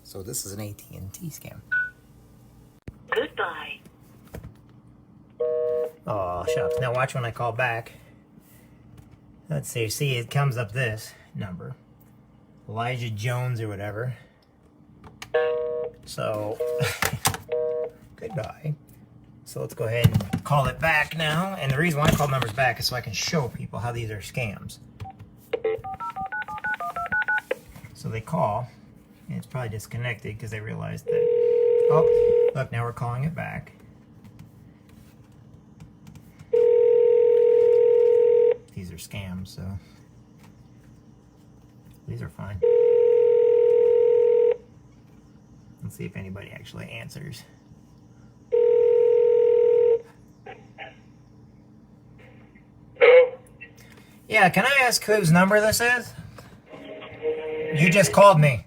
So this is an AT&T scam. Goodbye. Oh, shucks. Now watch when I call back. Let's see. See, it comes up this number. Elijah Jones or whatever. So, goodbye. So let's go ahead and call it back now. And the reason why I call numbers back is so I can show people how these are scams. So they call, and it's probably disconnected because they realized that, oh, look, now we're calling it back. These are scams, so these are fine. Let's see if anybody actually answers. Yeah, can I ask whose number this is? You just called me.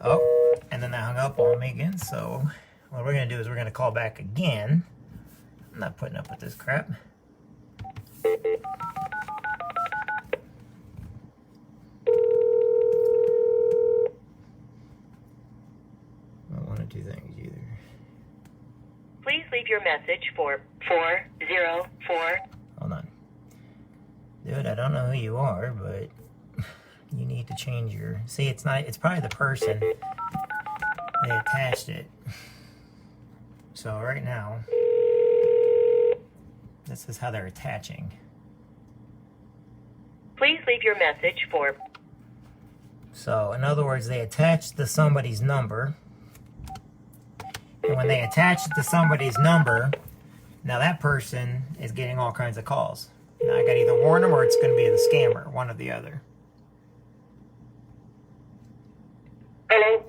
Oh, and then they hung up on me again, so what we're going to do is we're going to call back again. I'm not putting up with this crap. Not one of two things either. Please leave your message for 404. Hold on. Dude, I don't know who you are, but you need to change your... See, it's not... It's probably the person that attached it. So right now, this is how they're attaching. Please leave your message for... So, in other words, they attached to somebody's number. And when they attach it to somebody's number, now that person is getting all kinds of calls. Now I got either warn them or it's going to be the scammer, one or the other. Hello?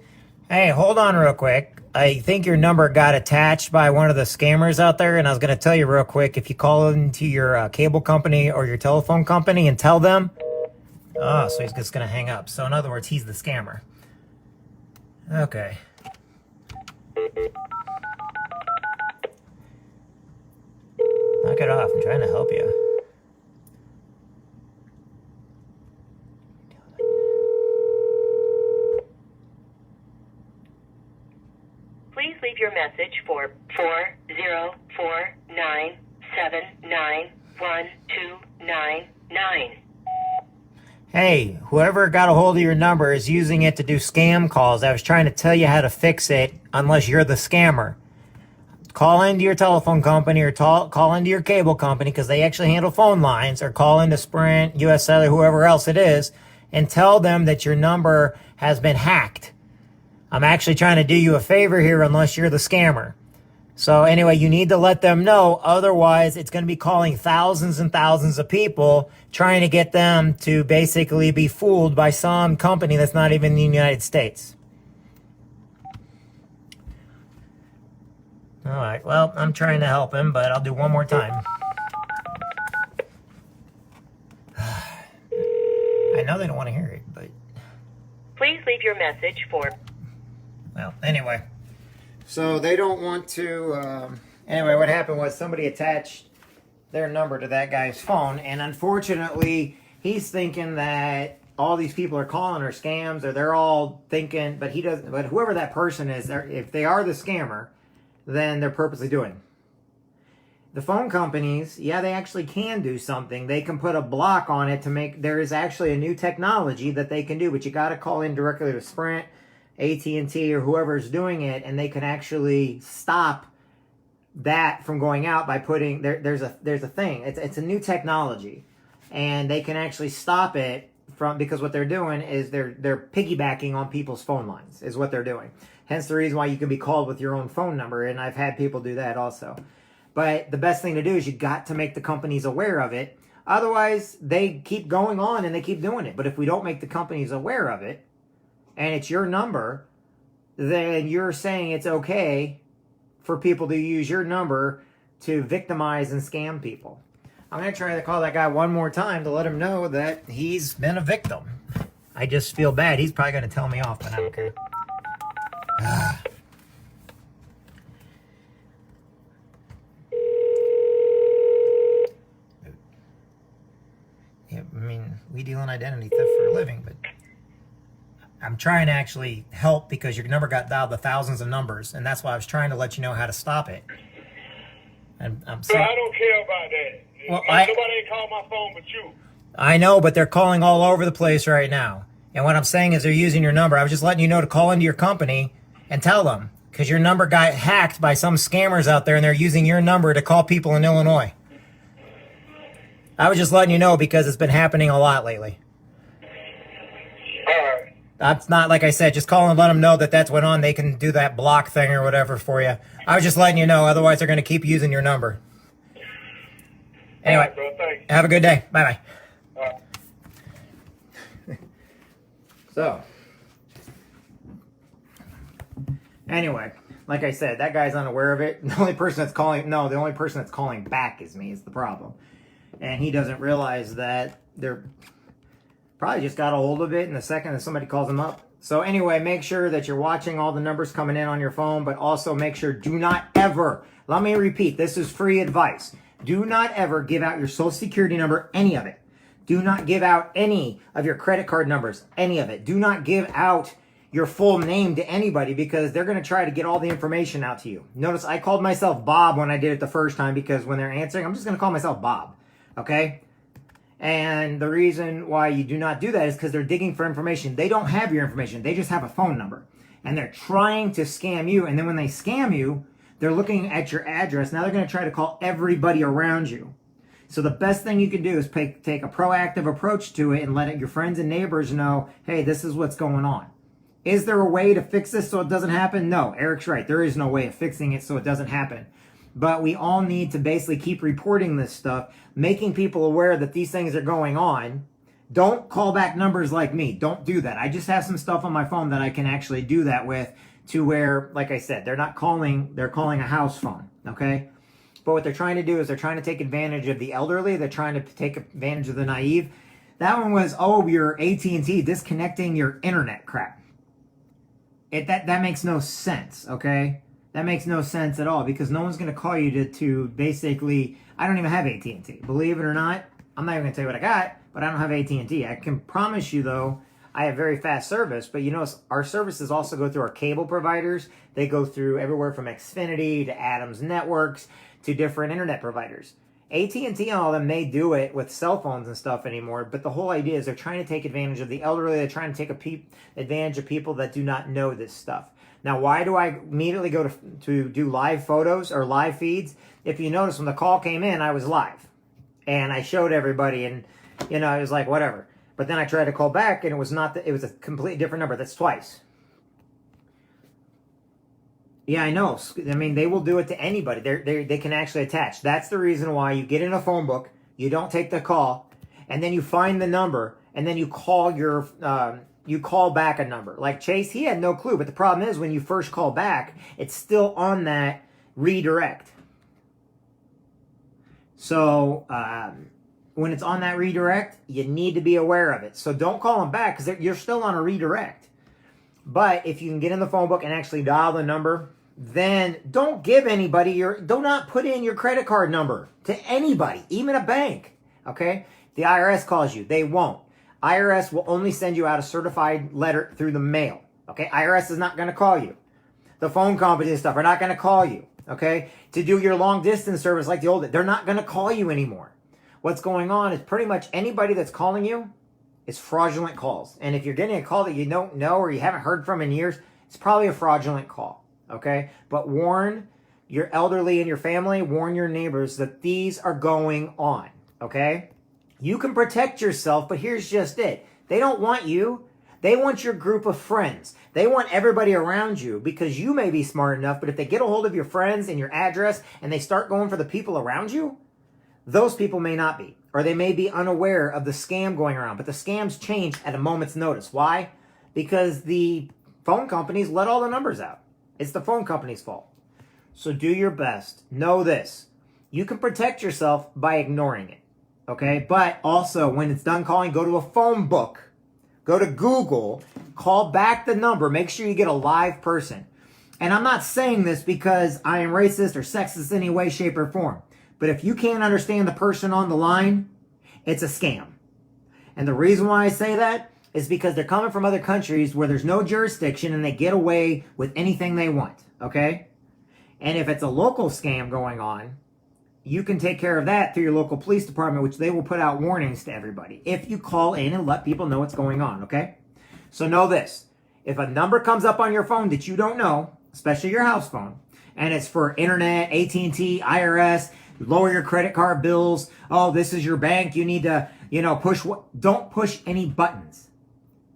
Hey, hold on real quick. I think your number got attached by one of the scammers out there, and I was going to tell you real quick, if you call into your cable company or your telephone company and tell them, oh, so he's just going to hang up. So in other words, he's the scammer. Okay. Knock it off. I'm trying to help you. Please leave your message for 404-979-1299. Hey, whoever got a hold of your number is using it to do scam calls. I was trying to tell you how to fix it, unless you're the scammer. Call into your telephone company or call into your cable company, because they actually handle phone lines, or call into Sprint, US Cellular, whoever else it is, and tell them that your number has been hacked. I'm actually trying to do you a favor here, unless you're the scammer. So anyway, you need to let them know. Otherwise, it's going to be calling thousands and thousands of people, trying to get them to basically be fooled by some company that's not even in the United States. All right, well, I'm trying to help him, but I'll do one more time. I know they don't want to hear it, but... Please leave your message for... Well, anyway. So they don't want to... Anyway, what happened was somebody attached their number to that guy's phone, and unfortunately, he's thinking that all these people are calling are scams, or they're all thinking, but he doesn't... But whoever that person is, if they are the scammer, then they're purposely doing it. The phone companies, yeah, they actually can do something. They can put a block on it to make... There is actually a new technology that they can do, but you got to call in directly to Sprint, AT&T, or whoever's doing it, and they can actually stop that from going out by putting... There's a thing. It's a new technology, and they can actually stop it from... Because what they're doing is they're piggybacking on people's phone lines, is what they're doing. Hence the reason why you can be called with your own phone number, and I've had people do that also. But the best thing to do is you got to make the companies aware of it. Otherwise, they keep going on and they keep doing it. But if we don't make the companies aware of it, and it's your number, then you're saying it's okay for people to use your number to victimize and scam people. I'm going to try to call that guy one more time to let him know that he's been a victim. I just feel bad. He's probably going to tell me off, but I don't care. Yeah, I mean, we deal in identity theft for a living, but I'm trying to actually help because your number got dialed to thousands of numbers, and that's why I was trying to let you know how to stop it. And I'm Bro, sorry. I don't care about that. Well, Nobody ain't called my phone but you. I know, but they're calling all over the place right now. And what I'm saying is they're using your number. I was just letting you know to call into your company and tell them, because your number got hacked by some scammers out there, and they're using your number to call people in Illinois. I was just letting you know because it's been happening a lot lately. All right. That's not, like I said, just call and let them know that that's went on. They can do that block thing or whatever for you. I was just letting you know. Otherwise, they're going to keep using your number. Anyway, All right, bro, thanks. have a good day. Bye-bye. All right. So, anyway, like I said, that guy's unaware of it. The only person that's calling back is me, is the problem. And he doesn't realize that they're probably just got a hold of it in the second that somebody calls them up. So anyway, make sure that you're watching all the numbers coming in on your phone, but also make sure, do not ever, let me repeat, this is free advice. Do not ever give out your social security number, any of it. Do not give out any of your credit card numbers, any of it. Do not give out your full name to anybody because they're going to try to get all the information out to you. Notice I called myself Bob when I did it the first time because when they're answering, I'm just going to call myself Bob, okay? And the reason why you do not do that is because they're digging for information. They don't have your information. They just have a phone number. And they're trying to scam you. And then when they scam you, they're looking at your address. Now they're going to try to call everybody around you. So the best thing you can do is take a proactive approach to it and let your friends and neighbors know, hey, this is what's going on. Is there a way to fix this so it doesn't happen? No, Eric's right. There is no way of fixing it so it doesn't happen. But we all need to basically keep reporting this stuff, making people aware that these things are going on. Don't call back numbers like me. Don't do that. I just have some stuff on my phone that I can actually do that with to where, like I said, they're not calling, they're calling a house phone, okay? But what they're trying to do is they're trying to take advantage of the elderly. They're trying to take advantage of the naive. That one was, oh, your AT&T disconnecting your internet crap. That makes no sense, okay? That makes no sense at all because no one's going to call you to basically, I don't even have AT&T. Believe it or not, I'm not even going to tell you what I got, but I don't have AT&T. I can promise you, though, I have very fast service, but you know, our services also go through our cable providers. They go through everywhere from Xfinity to Adams Networks to different internet providers. AT&T and all of them may do it with cell phones and stuff anymore, but the whole idea is they're trying to take advantage of the elderly. They're trying to take advantage of people that do not know this stuff. Now, why do I immediately go to do live photos or live feeds? If you notice, when the call came in, I was live. And I showed everybody, and, you know, it was like, whatever. But then I tried to call back, and it was not, it was a completely different number. That's twice. Yeah, I know. I mean, they will do it to anybody. They can actually attach. That's the reason why you get in a phone book, you don't take the call, and then you find the number, and then you call you call back a number. Like Chase, he had no clue, but the problem is when you first call back, it's still on that redirect. So when it's on that redirect, you need to be aware of it. So don't call them back because you're still on a redirect. But if you can get in the phone book and actually dial the number, then don't give anybody do not put in your credit card number to anybody, even a bank, okay? The IRS calls you, they won't. IRS will only send you out a certified letter through the mail, okay? IRS is not going to call you. The phone companies and stuff are not going to call you, okay? To do your long distance service like the old, they're not going to call you anymore. What's going on is pretty much anybody that's calling you is fraudulent calls. And if you're getting a call that you don't know or you haven't heard from in years, it's probably a fraudulent call, okay? But warn your elderly and your family, warn your neighbors that these are going on, okay? You can protect yourself, but here's just it. They don't want you. They want your group of friends. They want everybody around you because you may be smart enough, but if they get a hold of your friends and your address and they start going for the people around you, those people may not be, or they may be unaware of the scam going around. But the scams change at a moment's notice. Why? Because the phone companies let all the numbers out. It's the phone company's fault. So do your best. Know this. You can protect yourself by ignoring it. Okay? But also, when it's done calling, go to a phone book. Go to Google. Call back the number. Make sure you get a live person. And I'm not saying this because I am racist or sexist in any way, shape, or form. But if you can't understand the person on the line, it's a scam. And the reason why I say that is because they're coming from other countries where there's no jurisdiction and they get away with anything they want, okay? And if it's a local scam going on, you can take care of that through your local police department, which they will put out warnings to everybody if you call in and let people know what's going on, okay? So know this. If a number comes up on your phone that you don't know, especially your house phone, and it's for internet, AT&T, IRS, lower your credit card bills, oh, this is your bank, you need to, push what? Don't push any buttons.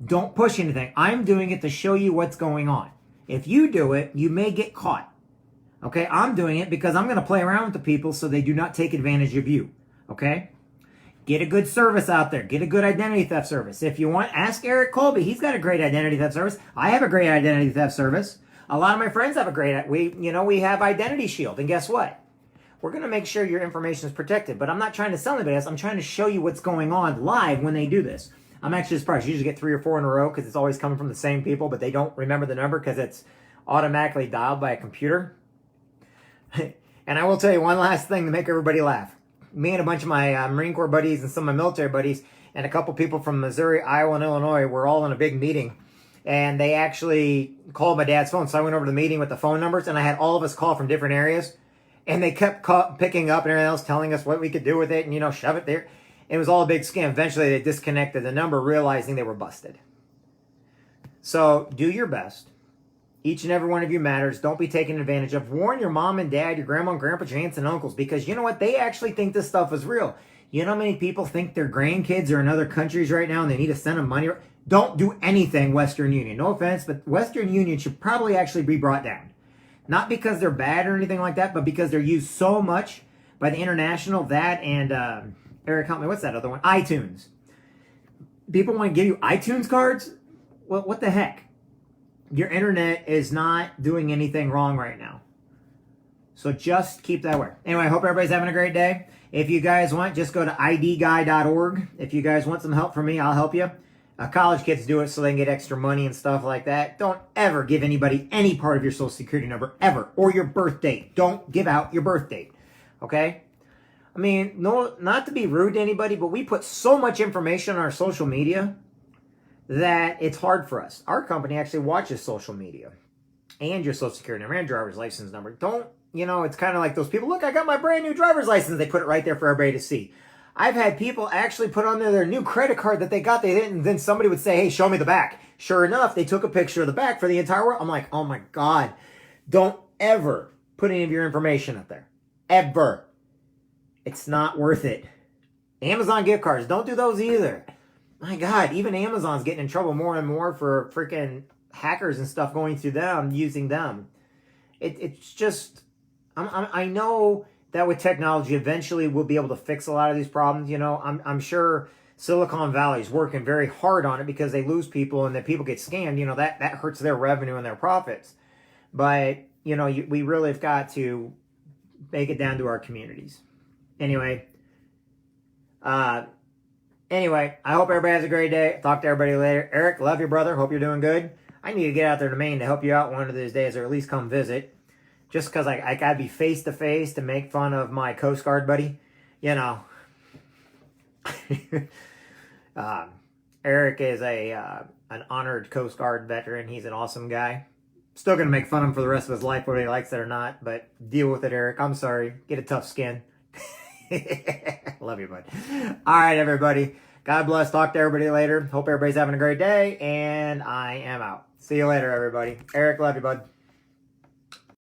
Don't push anything. I'm doing it to show you what's going on. If you do it, you may get caught. Okay, I'm doing it because I'm going to play around with the people so they do not take advantage of you. Okay? Get a good service out there. Get a good identity theft service. If you want, ask Eric Colby. He's got a great identity theft service. I have a great identity theft service. A lot of my friends have a great, we have Identity Shield. And guess what? We're going to make sure your information is protected. But I'm not trying to sell anybody else. I'm trying to show you what's going on live when they do this. I'm actually surprised. You usually get 3 or 4 in a row because it's always coming from the same people, but they don't remember the number because it's automatically dialed by a computer. And I will tell you one last thing to make everybody laugh. Me and a bunch of my Marine Corps buddies and some of my military buddies and a couple people from Missouri, Iowa, and Illinois were all in a big meeting. And they actually called my dad's phone. So I went over to the meeting with the phone numbers, and I had all of us call from different areas. And they kept picking up and everything else, telling us what we could do with it and, shove it there. It was all a big scam. Eventually, they disconnected the number, realizing they were busted. So do your best. Each and every one of you matters. Don't be taken advantage of. Warn your mom and dad, your grandma and grandpa, your aunts and uncles, because you know what? They actually think this stuff is real. You know how many people think their grandkids are in other countries right now and they need to send them money? Don't do anything, Western Union. No offense, but Western Union should probably actually be brought down. Not because they're bad or anything like that, but because they're used so much by the international, that and... Eric, help me. What's that other one? iTunes. People want to give you iTunes cards? Well, what the heck? Your internet is not doing anything wrong right now. So just keep that aware. Anyway, I hope everybody's having a great day. If you guys want, just go to idguy.org. If you guys want some help from me, I'll help you. College kids do it so they can get extra money and stuff like that. Don't ever give anybody any part of your social security number, ever, or your birth date. Don't give out your birth date. Okay? I mean, no, not to be rude to anybody, but we put so much information on our social media that it's hard for us. Our company actually watches social media and your social security number and driver's license number. Don't, it's kind of like those people, look, I got my brand new driver's license. They put it right there for everybody to see. I've had people actually put on there their new credit card that they got. They didn't. And then somebody would say, hey, show me the back. Sure enough, they took a picture of the back for the entire world. I'm like, oh my God, don't ever put any of your information up there. Ever. It's not worth it. Amazon gift cards, don't do those either. My God, even Amazon's getting in trouble more and more for freaking hackers and stuff going through them, using them. It's just, I know that with technology, eventually we'll be able to fix a lot of these problems. I'm sure Silicon Valley's working very hard on it because they lose people and then people get scammed. That hurts their revenue and their profits. But, we really have got to make it down to our communities. Anyway, I hope everybody has a great day. Talk to everybody later. Eric, love you, brother. Hope you're doing good. I need to get out there to Maine to help you out one of these days, or at least come visit. Just because I got to be face-to-face to make fun of my Coast Guard buddy. Eric is an honored Coast Guard veteran. He's an awesome guy. Still going to make fun of him for the rest of his life, whether he likes it or not. But deal with it, Eric. I'm sorry. Get a tough skin. Love you, bud. All right, everybody. God bless. Talk to everybody later. Hope everybody's having a great day. And I am out. See you later, everybody. Eric, love you, bud.